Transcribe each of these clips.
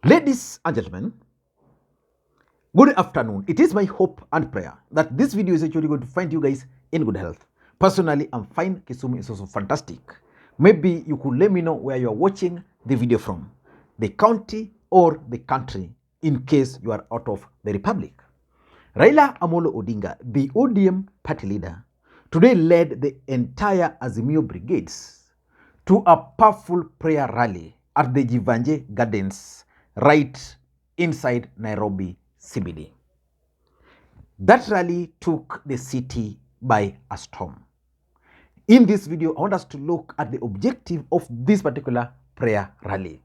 Ladies and gentlemen, good afternoon. It is my hope and prayer that this video is actually going to find you guys in good health. Personally, I'm fine. Kisumu is also fantastic. Maybe you could let me know where you are watching the video from, the county or the country, in case you are out of the republic. Raila Odinga, the ODM party leader, today led the entire Azimio brigades to a powerful prayer rally at the Jevanjee Gardens right inside Nairobi CBD. That rally took the city by a storm. In this video, I want us to look at the objective of this particular prayer rally,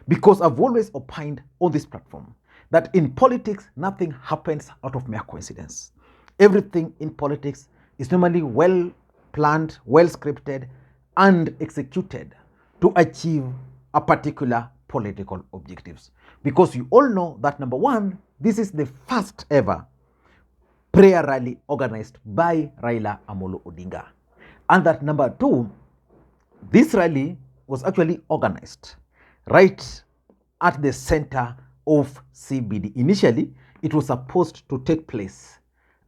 because I've always opined on this platform that in politics, nothing happens out of mere coincidence. Everything in politics is normally well planned, well scripted, and executed to achieve a particular political objectives. Because you all know that, number one, this is the first ever prayer rally organized by Raila Odinga. And that, number two, this rally was actually organized right at the center of CBD. Initially, it was supposed to take place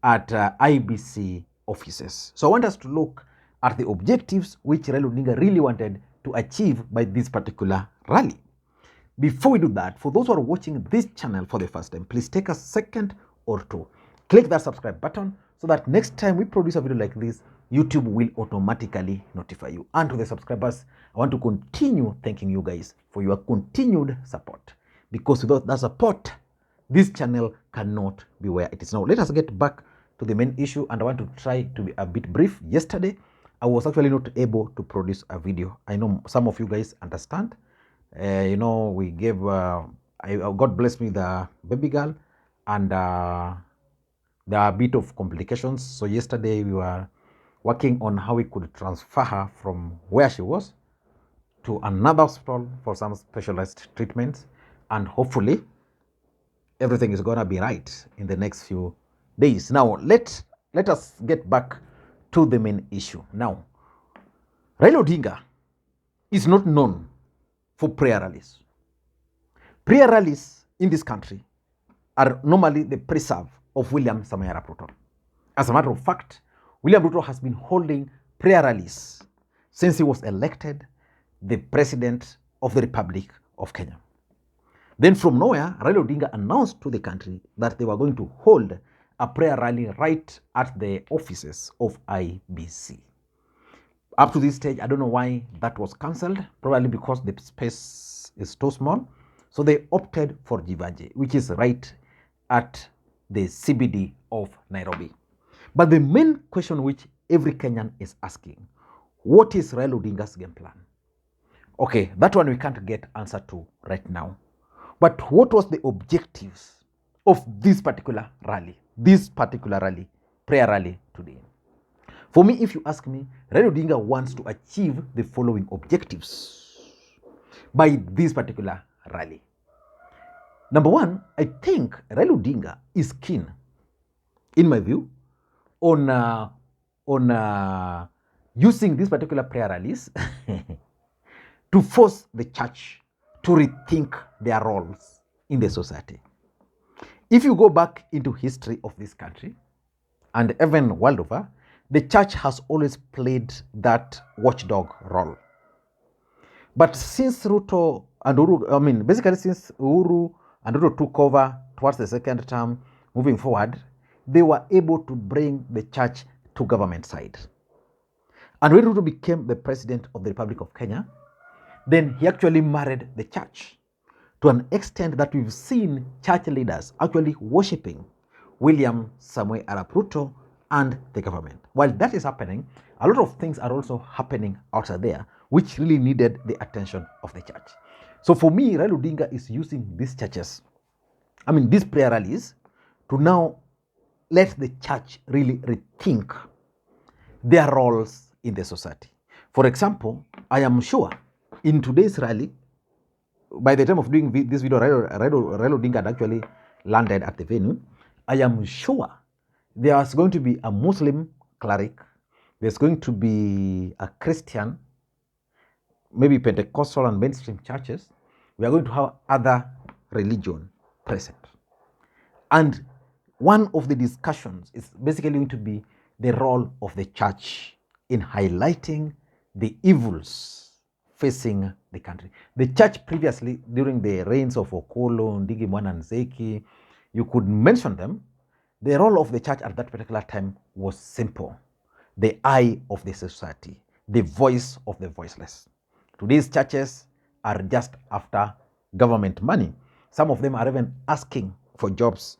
at IBC offices. So I want us to look at the objectives which Raila Odinga really wanted to achieve by this particular rally. Before we do that, for those who are watching this channel for the first time, please take a second or two. Click that subscribe button so that next time we produce a video like this, YouTube will automatically notify you. And to the subscribers, I want to continue thanking you guys for your continued support. Because without that support, this channel cannot be where it is now. Let us get back to the main issue, and I want to try to be a bit brief. Yesterday, I was actually not able to produce a video. I know some of you guys understand. We gave, God bless me, the baby girl, and there are a bit of complications. So yesterday we were working on how we could transfer her from where she was to another hospital for some specialized treatments. And hopefully everything is going to be right in the next few days. Now, let us get back to the main issue. Now, Raila Odinga is not known for prayer rallies. Prayer rallies in this country are normally the preserve of William Ruto. As a matter of fact, William Ruto has been holding prayer rallies since he was elected the president of the Republic of Kenya. Then from nowhere, Raila Odinga announced to the country that they were going to hold a prayer rally right at the offices of IBC. Up to this stage, I don't know why that was cancelled, probably because the space is too small. So they opted for Jevanjee, which is right at the CBD of Nairobi. But the main question which every Kenyan is asking, what is Raila Odinga's game plan? Okay, that one we can't get answer to right now. But what was the objectives of this particular rally, prayer rally today? For me, if you ask me, Raila Odinga wants to achieve the following objectives by this particular rally. Number one, I think Raila Odinga is keen, in my view, on using these particular prayer rallies to force the church to rethink their roles in the society. If you go back into history of this country and even world over, the church has always played that watchdog role. But since Ruto and Uhuru, basically since Uhuru and Ruto took over towards the second term, moving forward, they were able to bring the church to government side. And when Ruto became the president of the Republic of Kenya, then he actually married the church to an extent that we've seen church leaders actually worshipping William Samoei Arap Ruto and the government. While that is happening, a lot of things are also happening outside there, which really needed the attention of the church. So for me, Raila Odinga is using these these prayer rallies, to now let the church really rethink their roles in the society. For example, I am sure in today's rally, by the time of doing this video, Raila Odinga had actually landed at the venue. I am sure there's going to be a Muslim cleric, there's going to be a Christian, maybe Pentecostal and mainstream churches. We are going to have other religion present. And one of the discussions is basically going to be the role of the church in highlighting the evils facing the country. The church previously, during the reigns of Okolo, Ndigi Mwana Nzeki, you could mention them. The role of the church at that particular time was simple: the eye of the society, the voice of the voiceless. Today's churches are just after government money. Some of them are even asking for jobs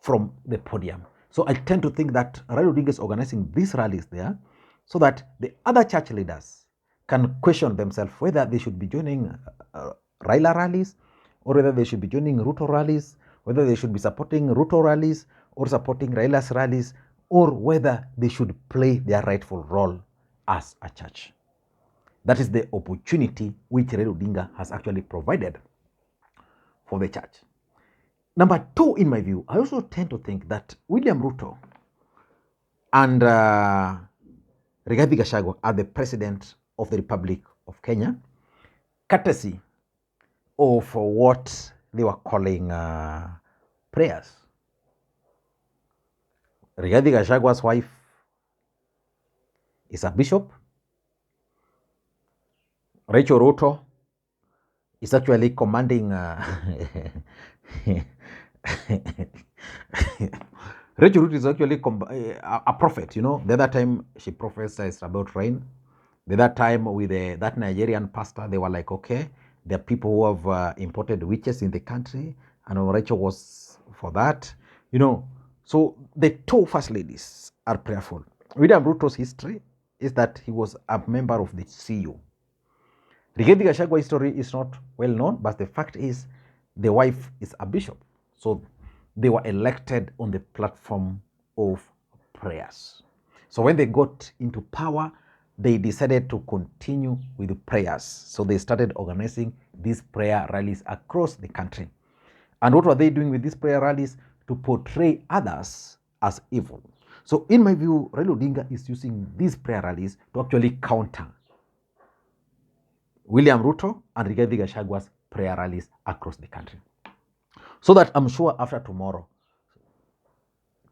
from the podium. So I tend to think that Raila Odinga is organizing these rallies there so that the other church leaders can question themselves whether they should be joining Raila rallies, or whether they should be joining Ruto rallies, whether they should be supporting Ruto rallies or supporting Raila's rallies, or whether they should play their rightful role as a church. That is the opportunity which Raila Odinga has actually provided for the church. Number two, in my view, I also tend to think that William Ruto and Rigathi Gachagua are the president of the Republic of Kenya, courtesy of what they were calling prayers. Rigathi Gachagua's wife is a bishop. Rachel Ruto is actually commanding Rachel Ruto is actually a prophet. You know, the other time she prophesied about rain. The other time with that Nigerian pastor, they were like, okay, there are people who have imported witches in the country, and Rachel was for that. You know, so the two first ladies are prayerful. William Ruto's history is that he was a member of the CU. Rigathi Gachagua's history is not well known, but the fact is the wife is a bishop. So they were elected on the platform of prayers. So when they got into power, they decided to continue with the prayers. So they started organizing these prayer rallies across the country. And what were they doing with these prayer rallies? To portray others as evil. So in my view, Raila Odinga is using these prayer rallies to actually counter William Ruto and Rigathi Gachagua's prayer rallies across the country. So that I'm sure after tomorrow,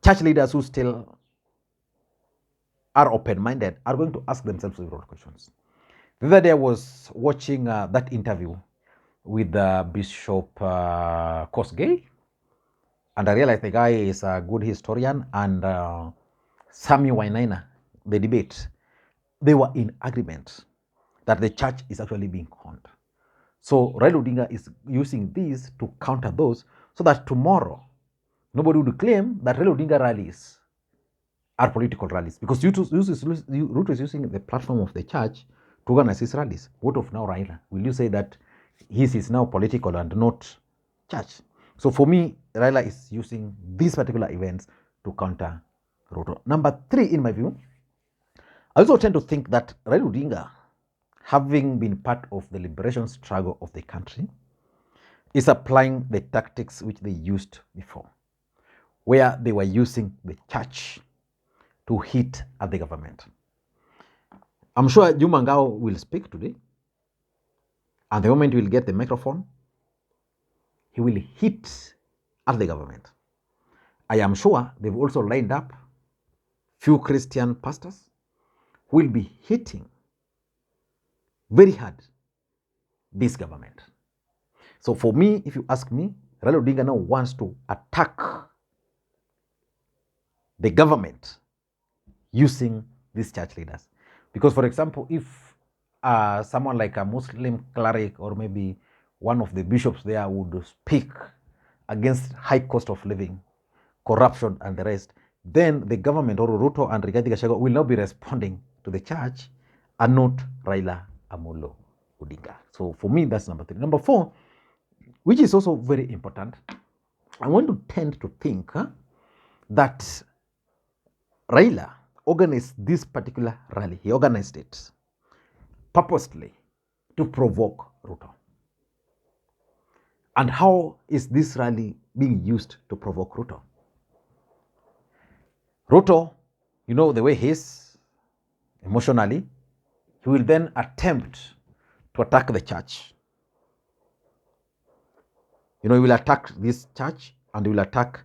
church leaders who still are open-minded are going to ask themselves several questions. The other day I was watching that interview with Bishop Kosgei, and I realized the guy is a good historian, and Sami Wainaina, the debate, they were in agreement that the church is actually being conned. So Raila Odinga is using these to counter those, so that tomorrow nobody would claim that Raila Odinga rallies are political rallies, because Ruto is using the platform of the church to organize his rallies. What of now Raila? Will you say that his is now political and not church? So for me, Raila is using these particular events to counter Ruto. Number three, in my view, I also tend to think that Raila Odinga, having been part of the liberation struggle of the country, is applying the tactics which they used before, where they were using the church to hit at the government. I'm sure Juma Ngao will speak today, and the moment he will get the microphone, he will hit at the government. I am sure they've also lined up few Christian pastors who will be hitting very hard this government. So for me, if you ask me, Raila Odinga now wants to attack the government using these church leaders. Because, for example, if someone like a Muslim cleric or maybe one of the bishops there would speak against high cost of living, corruption, and the rest, then the government or Ruto and Rigathi Gachagua will now be responding to the church and not Raila Amolo Odinga. So for me, that's number three. Number four, which is also very important, I want to tend to think that Raila organized this particular rally. He organized it purposely to provoke Ruto. And how is this rally being used to provoke Ruto? Ruto, you know the way he is emotionally, he will then attempt to attack the church. You know, he will attack this church and he will attack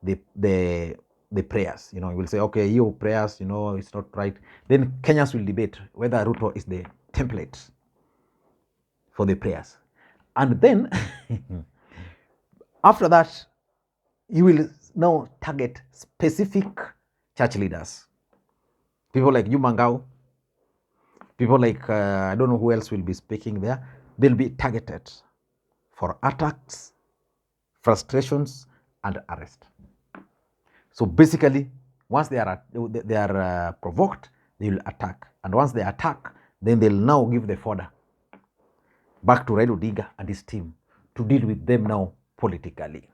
the prayers. You know, he will say, okay, your prayers, you know, it's not right. Then Kenyans will debate whether Ruto is the template for the prayers. And then after that, he will now target specific church leaders. People like Jumangao, people like, I don't know who else will be speaking there. They'll be targeted for attacks, frustrations, and arrest. So basically, once they are provoked, they will attack. And once they attack, then they'll now give the fodder back to Raila Odinga and his team to deal with them now politically.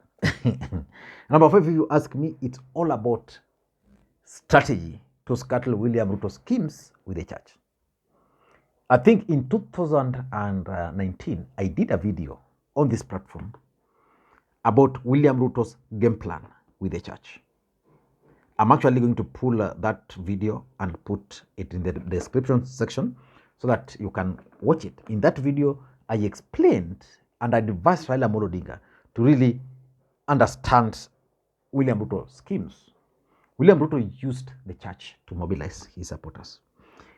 Number 5, if you ask me, it's all about strategy to scuttle William Ruto's schemes with the church. I think in 2019, I did a video on this platform about William Ruto's game plan with the church. I'm actually going to pull that video and put it in the description section so that you can watch it. In that video, I explained and I advised Raila Odinga to really understand William Ruto's schemes. William Ruto used the church to mobilize his supporters.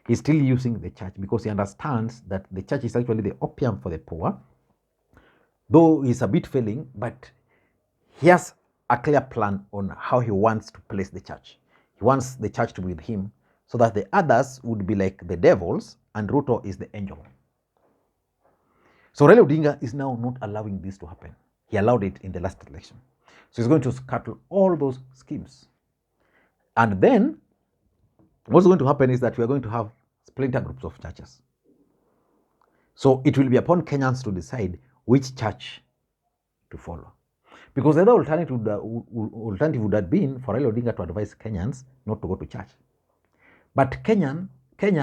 He's still using the church because he understands that the church is actually the opium for the poor. Though he's a bit failing, but he has a clear plan on how he wants to place the church. He wants the church to be with him so that the others would be like the devils and Ruto is the angel. So Raila Odinga is now not allowing this to happen. He allowed it in the last election. So he's going to scuttle all those schemes. And then what's going to happen is that we are going to have splinter groups of churches. So it will be upon Kenyans to decide which church to follow. Because the other alternative would have been for Raila Odinga to advise Kenyans not to go to church. But Kenya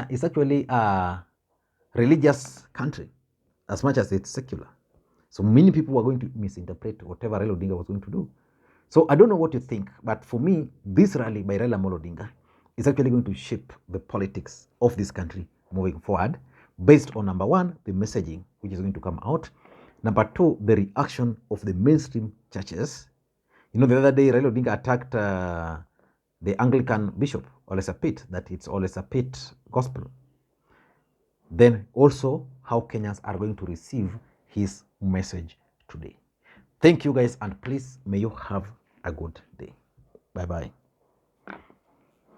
is actually a religious country as much as it's secular. So many people were going to misinterpret whatever Raila Odinga was going to do. So I don't know what you think, but for me, this rally by Raila Odinga is actually going to shape the politics of this country moving forward based on, number 1, the messaging which is going to come out. Number 2, the reaction of the mainstream churches. You know, the other day, Raila Odinga attacked the Anglican bishop, Ole Sapit, that it's Ole Sapit gospel. Then also how Kenyans are going to receive his message today. Thank you guys, and please may you have a good day. Bye-bye.